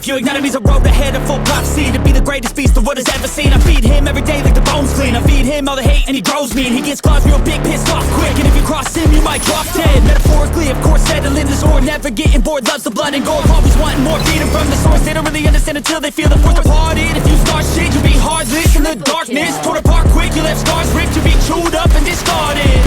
life. You ignite he's a road ahead, a full prophecy to be the greatest beast the world has ever seen. I feed him every day like the bones clean. I feed him all the hate and he grows me, and he gets claws real big, pissed off quick. And if you cross him, you might drop dead. Metaphorically, of course, settling the score, never getting bored, loves the blood and gore. Always wanting more, feed him from the source. They don't really understand until they feel the force departed. If you start shit, you'll be heartless in the darkness. Torn apart quick, you left scars ripped, you'll be chewed up and discarded.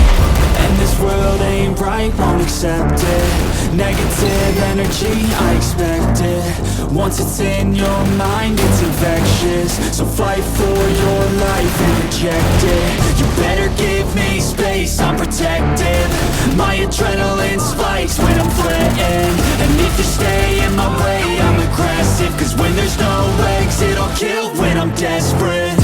And this world ain't right, won't accept it. Negative energy, I expect it. Once it's in your mind, it's infectious. So fight for your life and reject it. You better give me space, I'm protective. My adrenaline spikes when I'm threatened. And if you stay in my way, I'm aggressive. Cause when there's no exit, I'll kill when I'm desperate.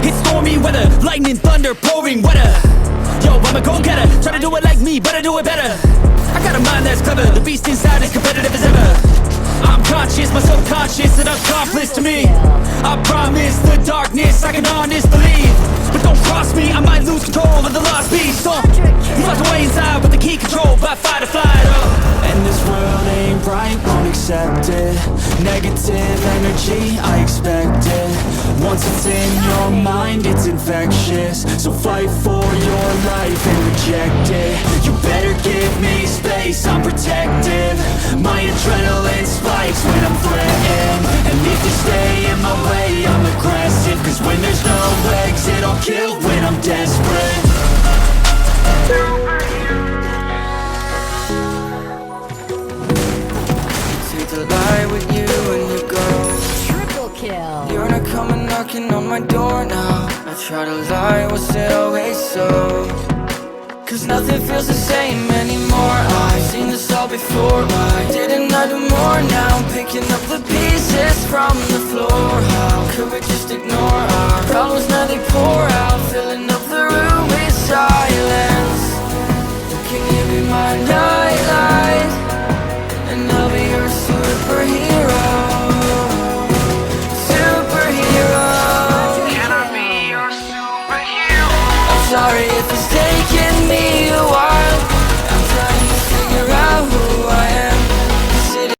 It's stormy weather, lightning, thunder, pouring weather. Yo, I'm a go-getter, try to do it like me, but I do it better. I got a mind that's clever, the beast inside is competitive as ever. I'm conscious, my subconscious, an accomplice to me. I promise the darkness, I can honest believe. But don't cross me, I might lose control of the lost beast. He's locked away inside with the key controlled by fight or flight. And this world ain't right, won't accept it. Negative energy, I expect it. Once it's in your mind, it's infectious. So fight for your life and reject it. You better give me space, I'm protective. My adrenaline spikes when I'm threatened. And if you stay in my way, I'm aggressive. Cause when there's no exit, I'll kill when I'm desperate. Take the light with you and you go. Triple kill. You're not coming knocking on my door now. I try to lie, was it always so? Cause nothing feels the same anymore. I've seen this all before. Why didn't I do more? Now I'm picking up the pieces from the floor. How could we just ignore our problems? Now they pour out, filling up the room with silence. Can you be my nightlight?